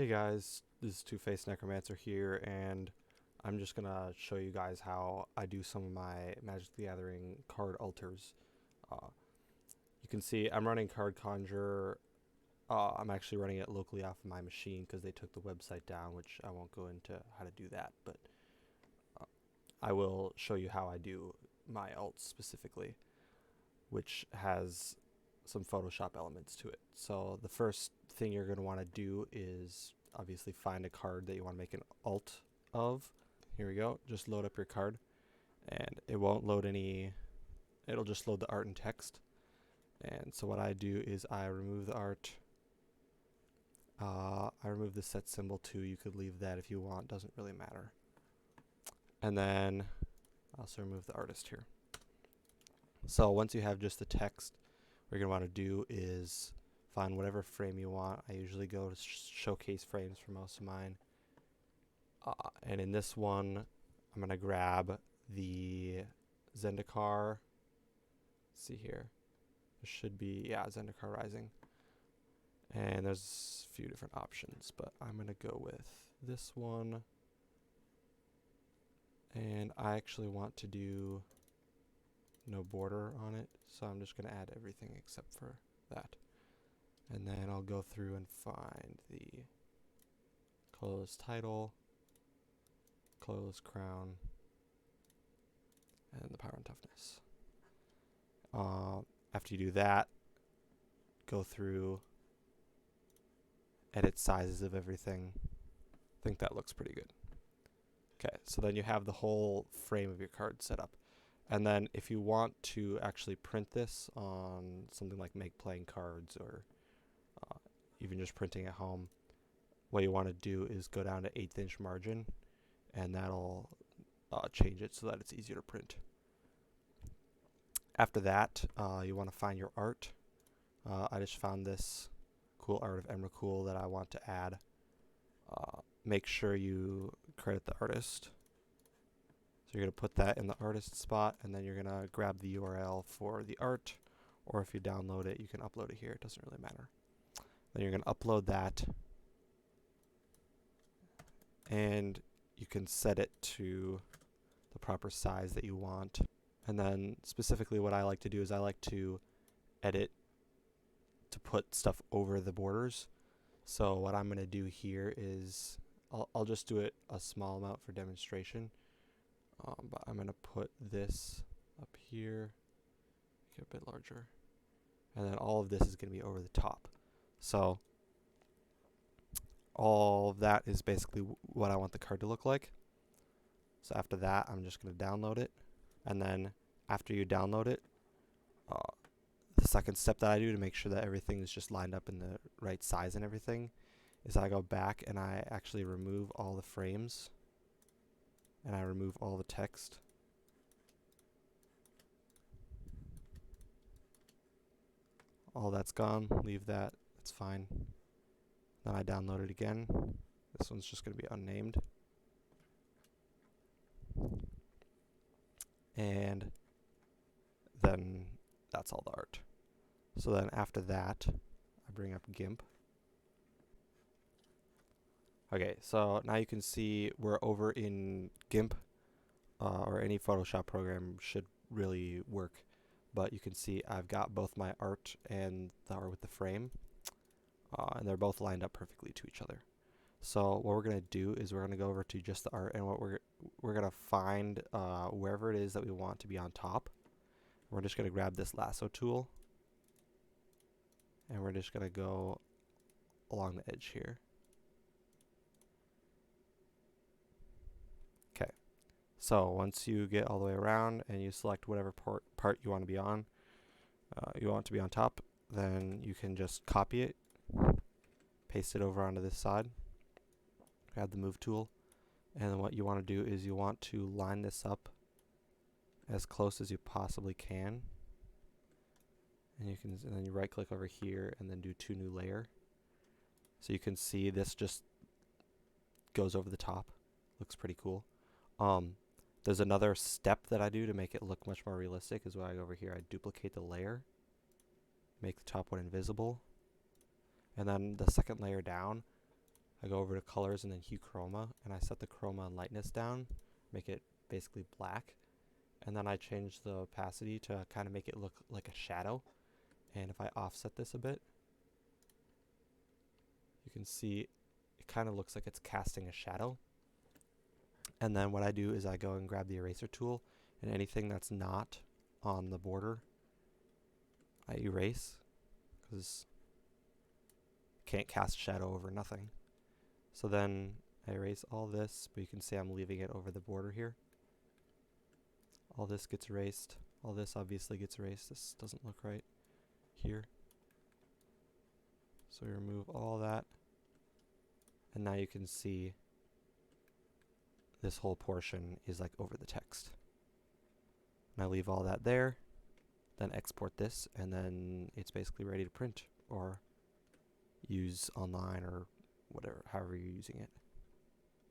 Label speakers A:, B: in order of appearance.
A: Hey guys, this is Two-Faced Necromancer here, and I'm just gonna show you guys how I do some of my Magic the Gathering card alters. Uh, you can see I'm running Card Conjure. I'm actually running it locally off of my machine because they took the website down, which I won't go into how to do that, but uh, I will show you how I do my alts specifically, which has some Photoshop elements to it. So the first thing you're going to want to do is obviously find a card that you want to make an alt of. Here we go. Just load up your card, and it won't load any. It'll just load the art and text. And so what I do is I remove the art. I remove the set symbol too. You could leave that if you want. Doesn't really matter. And then I also remove the artist here. So once you have just the text, what you're going to want to do is find whatever frame you want. I usually go to showcase frames for most of mine. And in this one, I'm going to grab the Zendikar. Let's see here. There should be, yeah, Zendikar Rising. And there's a few different options, but I'm going to go with this one. And I actually want to do no border on it, so I'm just going to add everything except for that. And then I'll go through and find the closed title, closed crown, and the power and toughness. After you do that, go through, edit sizes of everything. I think that looks pretty good. Okay, so then you have the whole frame of your card set up. And then if you want to actually print this on something like Make Playing Cards or even just printing at home, what you want to do is go down to 1/8 inch margin, and that'll change it so that it's easier to print. After that, you want to find your art. I just found this cool art of Emrakul that I want to add. Make sure you credit the artist. So you're going to put that in the artist spot, and then you're going to grab the URL for the art, or if you download it, you can upload it here. It doesn't really matter. Then you're going to upload that, and you can set it to the proper size that you want. And then specifically what I like to do is I like to edit to put stuff over the borders. So what I'm going to do here is I'll just do it a small amount for demonstration. But I'm going to put this up here, make it a bit larger. And then all of this is going to be over the top. So all of that is basically what I want the card to look like. So after that, I'm just going to download it. And then after you download it, the second step that I do to make sure that everything is just lined up in the right size and everything is I go back and I actually remove all the frames. And I remove all the text. All that's gone. Leave that. That's fine. Then I download it again. This one's just going to be unnamed. And then that's all the art. So then after that, I bring up GIMP. Okay, so now you can see we're over in GIMP, or any Photoshop program should really work. But you can see I've got both my art and the art with the frame, and they're both lined up perfectly to each other. So what we're going to do is we're going to go over to just the art, and what we're going to find wherever it is that we want to be on top. We're just going to grab this lasso tool, and we're just going to go along the edge here. Okay, so once you get all the way around and you select whatever part you want to be on, you want to be on top, then you can just copy it, paste it over onto this side, grab the move tool, and then what you want to do is you want to line this up as close as you possibly can. And then you right click over here and then do 2 new layer. So you can see this just goes over the top. Looks pretty cool. There's another step that I do to make it look much more realistic is when I go over here, I duplicate the layer, make the top one invisible, and then the second layer down, I go over to colors and then hue chroma, and I set the chroma and lightness down, make it basically black, and then I change the opacity to kind of make it look like a shadow. And if I offset this a bit, you can see it kind of looks like it's casting a shadow. And then what I do is I go and grab the eraser tool, and anything that's not on the border, I erase, because can't cast shadow over nothing. So then I erase all this, but you can see I'm leaving it over the border here. All this gets erased. All this obviously gets erased. This doesn't look right here. So we remove all that. And now you can see this whole portion is like over the text. And I leave all that there, then export this, and then it's basically ready to print or use online or whatever, however you're using it.